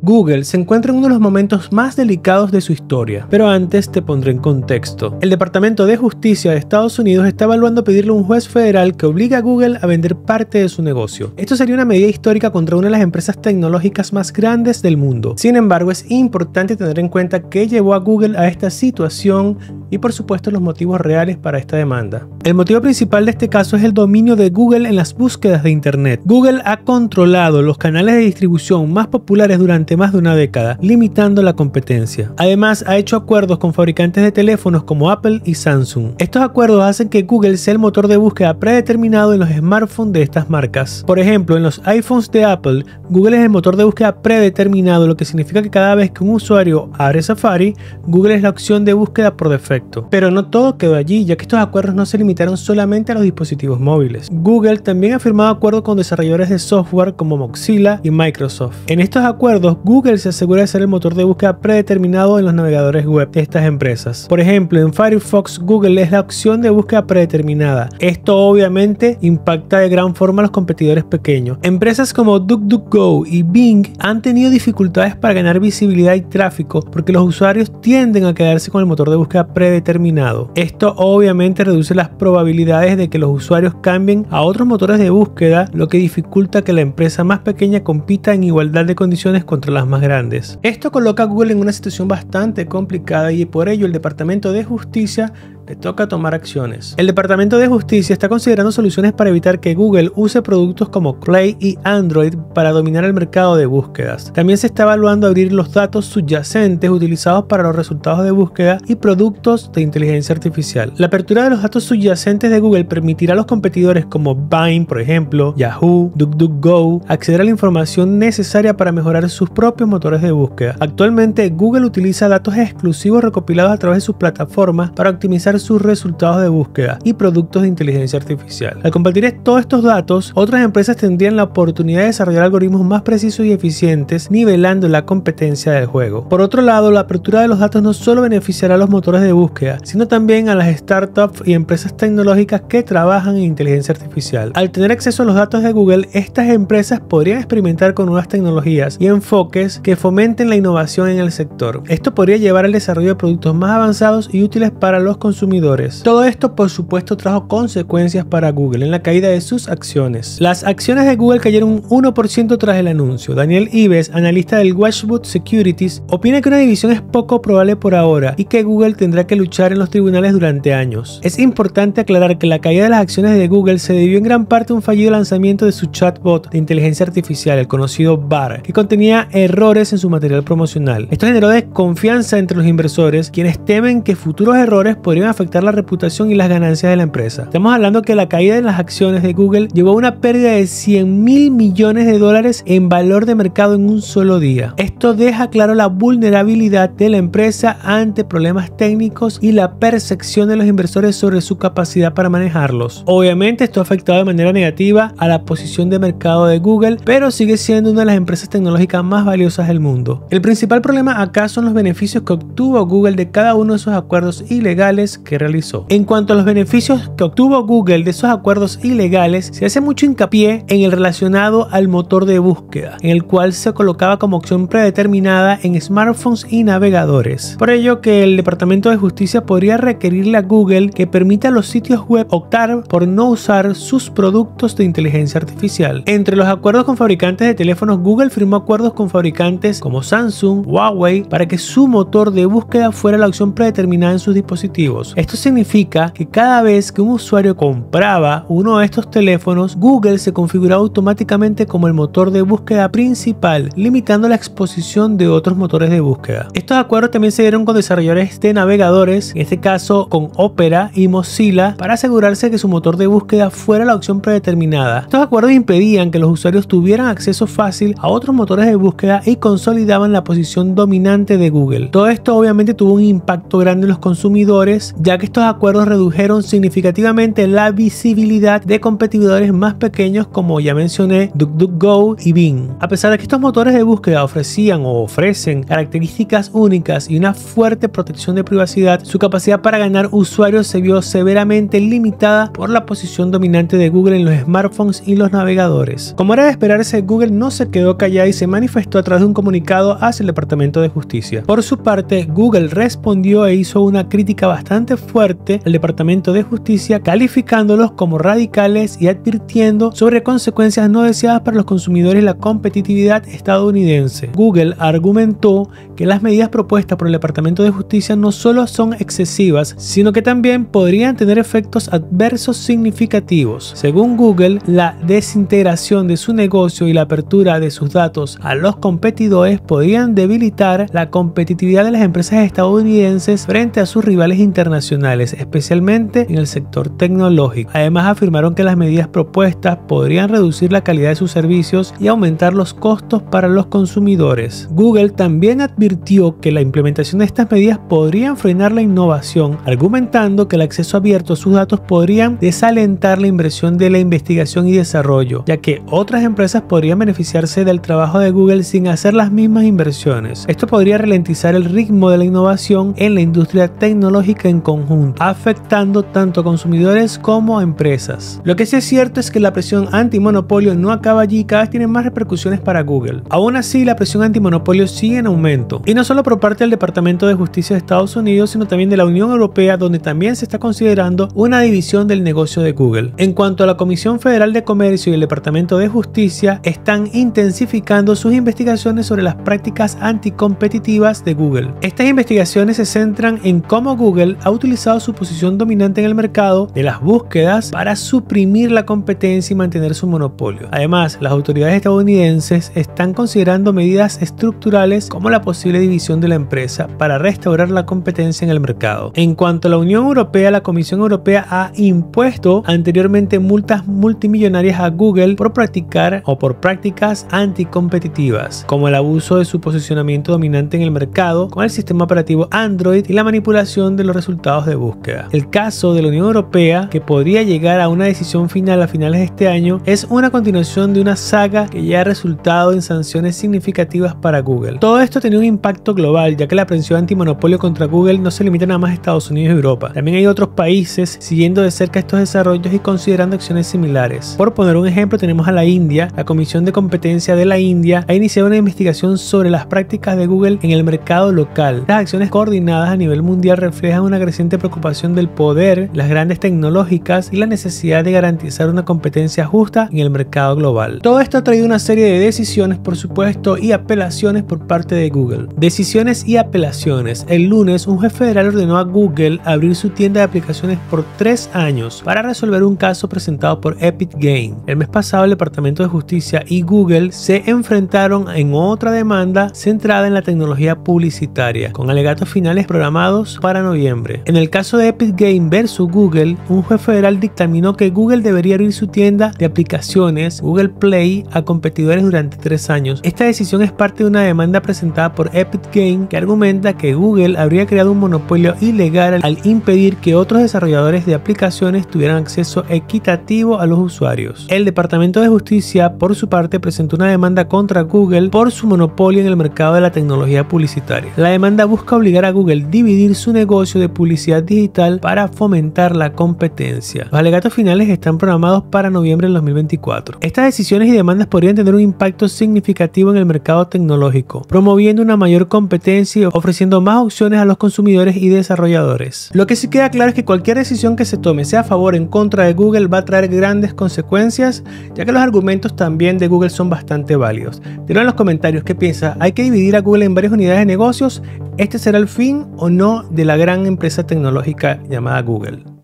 Google se encuentra en uno de los momentos más delicados de su historia, pero antes te pondré en contexto. El Departamento de Justicia de Estados Unidos está evaluando pedirle a un juez federal que obligue a Google a vender parte de su negocio. Esto sería una medida histórica contra una de las empresas tecnológicas más grandes del mundo. Sin embargo, es importante tener en cuenta qué llevó a Google a esta situación y por supuesto los motivos reales para esta demanda. El motivo principal de este caso es el dominio de Google en las búsquedas de Internet. Google ha controlado los canales de distribución más populares durante más de una década, limitando la competencia. Además, ha hecho acuerdos con fabricantes de teléfonos como Apple y Samsung. Estos acuerdos hacen que Google sea el motor de búsqueda predeterminado en los smartphones de estas marcas. Por ejemplo, en los iPhones de Apple, Google es el motor de búsqueda predeterminado, lo que significa que cada vez que un usuario abre Safari, Google es la opción de búsqueda por defecto. Pero no todo quedó allí, ya que estos acuerdos no se limitaron solamente a los dispositivos móviles. Google también ha firmado acuerdos con desarrolladores de software como Mozilla y Microsoft. En estos acuerdos, Google se asegura de ser el motor de búsqueda predeterminado en los navegadores web de estas empresas. Por ejemplo, en Firefox, Google es la opción de búsqueda predeterminada. Esto obviamente impacta de gran forma a los competidores pequeños. Empresas como DuckDuckGo y Bing han tenido dificultades para ganar visibilidad y tráfico porque los usuarios tienden a quedarse con el motor de búsqueda predeterminado. Esto obviamente reduce las probabilidades de que los usuarios cambien a otros motores de búsqueda, lo que dificulta que la empresa más pequeña compita en igualdad de condiciones contra las más grandes. Esto coloca a Google en una situación bastante complicada y por ello el Departamento de Justicia le toca tomar acciones. El Departamento de Justicia está considerando soluciones para evitar que Google use productos como Play y Android para dominar el mercado de búsquedas. También se está evaluando abrir los datos subyacentes utilizados para los resultados de búsqueda y productos de inteligencia artificial. La apertura de los datos subyacentes de Google permitirá a los competidores como Bing, por ejemplo, Yahoo, DuckDuckGo, acceder a la información necesaria para mejorar sus propios motores de búsqueda. Actualmente, Google utiliza datos exclusivos recopilados a través de sus plataformas para optimizar sus resultados de búsqueda y productos de inteligencia artificial. Al compartir todos estos datos, otras empresas tendrían la oportunidad de desarrollar algoritmos más precisos y eficientes, nivelando la competencia del juego. Por otro lado, la apertura de los datos no solo beneficiará a los motores de búsqueda, sino también a las startups y empresas tecnológicas que trabajan en inteligencia artificial. Al tener acceso a los datos de Google, estas empresas podrían experimentar con nuevas tecnologías y enfoques que fomenten la innovación en el sector. Esto podría llevar al desarrollo de productos más avanzados y útiles para los consumidores. Todo esto, por supuesto, trajo consecuencias para Google en la caída de sus acciones. Las acciones de Google cayeron un 1% tras el anuncio. Daniel Ives, analista del Watchwood Securities, opina que una división es poco probable por ahora y que Google tendrá que luchar en los tribunales durante años. Es importante aclarar que la caída de las acciones de Google se debió en gran parte a un fallido lanzamiento de su chatbot de inteligencia artificial, el conocido Bard, que contenía errores en su material promocional. Esto generó desconfianza entre los inversores, quienes temen que futuros errores podrían afectar la reputación y las ganancias de la empresa. Estamos hablando que la caída de las acciones de Google llevó a una pérdida de $100.000 millones en valor de mercado en un solo día. Esto deja claro la vulnerabilidad de la empresa ante problemas técnicos y la percepción de los inversores sobre su capacidad para manejarlos. Obviamente esto ha afectado de manera negativa a la posición de mercado de Google, pero sigue siendo una de las empresas tecnológicas más valiosas del mundo. El principal problema acá son los beneficios que obtuvo Google de cada uno de esos acuerdos ilegales que realizó. En cuanto a los beneficios que obtuvo Google de esos acuerdos ilegales, se hace mucho hincapié en el relacionado al motor de búsqueda, en el cual se colocaba como opción predeterminada en smartphones y navegadores. Por ello que el Departamento de Justicia podría requerirle a Google que permita a los sitios web optar por no usar sus productos de inteligencia artificial. Entre los acuerdos con fabricantes de teléfonos, Google firmó acuerdos con fabricantes como Samsung, Huawei, para que su motor de búsqueda fuera la opción predeterminada en sus dispositivos. Esto significa que cada vez que un usuario compraba uno de estos teléfonos, Google se configuraba automáticamente como el motor de búsqueda principal, limitando la exposición de otros motores de búsqueda. Estos acuerdos también se dieron con desarrolladores de navegadores, en este caso con Opera y Mozilla, para asegurarse que su motor de búsqueda fuera la opción predeterminada. Estos acuerdos impedían que los usuarios tuvieran acceso fácil a otros motores de búsqueda y consolidaban la posición dominante de Google. Todo esto obviamente tuvo un impacto grande en los consumidores, ya que estos acuerdos redujeron significativamente la visibilidad de competidores más pequeños como ya mencioné DuckDuckGo y Bing. A pesar de que estos motores de búsqueda ofrecían o ofrecen características únicas y una fuerte protección de privacidad, su capacidad para ganar usuarios se vio severamente limitada por la posición dominante de Google en los smartphones y los navegadores. Como era de esperarse, Google no se quedó callada y se manifestó a través de un comunicado hacia el Departamento de Justicia. Por su parte, Google respondió e hizo una crítica bastante fuerte al Departamento de Justicia, calificándolos como radicales y advirtiendo sobre consecuencias no deseadas para los consumidores y la competitividad estadounidense. Google argumentó que las medidas propuestas por el Departamento de Justicia no solo son excesivas, sino que también podrían tener efectos adversos significativos. Según Google, la desintegración de su negocio y la apertura de sus datos a los competidores podrían debilitar la competitividad de las empresas estadounidenses frente a sus rivales internacionales, especialmente en el sector tecnológico. Además, afirmaron que las medidas propuestas podrían reducir la calidad de sus servicios y aumentar los costos para los consumidores. Google también advirtió que la implementación de estas medidas podrían frenar la innovación, argumentando que el acceso abierto a sus datos podrían desalentar la inversión de la investigación y desarrollo, ya que otras empresas podrían beneficiarse del trabajo de Google sin hacer las mismas inversiones. Esto podría ralentizar el ritmo de la innovación en la industria tecnológica en conjunto, afectando tanto a consumidores como a empresas. Lo que sí es cierto es que la presión antimonopolio no acaba allí y cada vez tiene más repercusiones para Google. Aún así, la presión antimonopolio sigue en aumento, y no solo por parte del Departamento de Justicia de Estados Unidos, sino también de la Unión Europea, donde también se está considerando una división del negocio de Google. En cuanto a la Comisión Federal de Comercio y el Departamento de Justicia, están intensificando sus investigaciones sobre las prácticas anticompetitivas de Google. Estas investigaciones se centran en cómo Google ha utilizado su posición dominante en el mercado de las búsquedas para suprimir la competencia y mantener su monopolio. Además, las autoridades estadounidenses están considerando medidas estructurales como la posible división de la empresa para restaurar la competencia en el mercado. En cuanto a la Unión Europea, la Comisión Europea ha impuesto anteriormente multas multimillonarias a Google por practicar o por prácticas anticompetitivas, como el abuso de su posicionamiento dominante en el mercado con el sistema operativo Android y la manipulación de los resultados de búsqueda. El caso de la Unión Europea, que podría llegar a una decisión final a finales de este año, es una continuación de una saga que ya ha resultado en sanciones significativas para Google. Todo esto tenía un impacto global, ya que la presión antimonopolio contra Google no se limita nada más a Estados Unidos y Europa. También hay otros países siguiendo de cerca estos desarrollos y considerando acciones similares. Por poner un ejemplo, tenemos a la India. La Comisión de Competencia de la India ha iniciado una investigación sobre las prácticas de Google en el mercado local. Las acciones coordinadas a nivel mundial reflejan una creciente preocupación del poder, las grandes tecnológicas y la necesidad de garantizar una competencia justa en el mercado global. Todo esto ha traído una serie de decisiones, por supuesto, y apelaciones por parte de Google. Decisiones y apelaciones. El lunes, un juez federal ordenó a Google abrir su tienda de aplicaciones por 3 años para resolver un caso presentado por Epic Games. El mes pasado, el Departamento de Justicia y Google se enfrentaron en otra demanda centrada en la tecnología publicitaria, con alegatos finales programados para noviembre. En el caso de Epic Games versus Google, un juez federal dictaminó que Google debería abrir su tienda de aplicaciones Google Play a competidores durante 3 años. Esta decisión es parte de una demanda presentada por Epic Games que argumenta que Google habría creado un monopolio ilegal al impedir que otros desarrolladores de aplicaciones tuvieran acceso equitativo a los usuarios. El Departamento de Justicia, por su parte, presentó una demanda contra Google por su monopolio en el mercado de la tecnología publicitaria. La demanda busca obligar a Google a dividir su negocio de publicidad digital para fomentar la competencia. Los alegatos finales están programados para noviembre del 2024. Estas decisiones y demandas podrían tener un impacto significativo en el mercado tecnológico, promoviendo una mayor competencia y ofreciendo más opciones a los consumidores y desarrolladores. Lo que sí queda claro es que cualquier decisión que se tome, sea a favor o en contra de Google, va a traer grandes consecuencias, ya que los argumentos también de Google son bastante válidos. Díganme en los comentarios qué piensa. ¿Hay que dividir a Google en varias unidades de negocios? ¿Este será el fin o no de la gran empresa tecnológica llamada Google?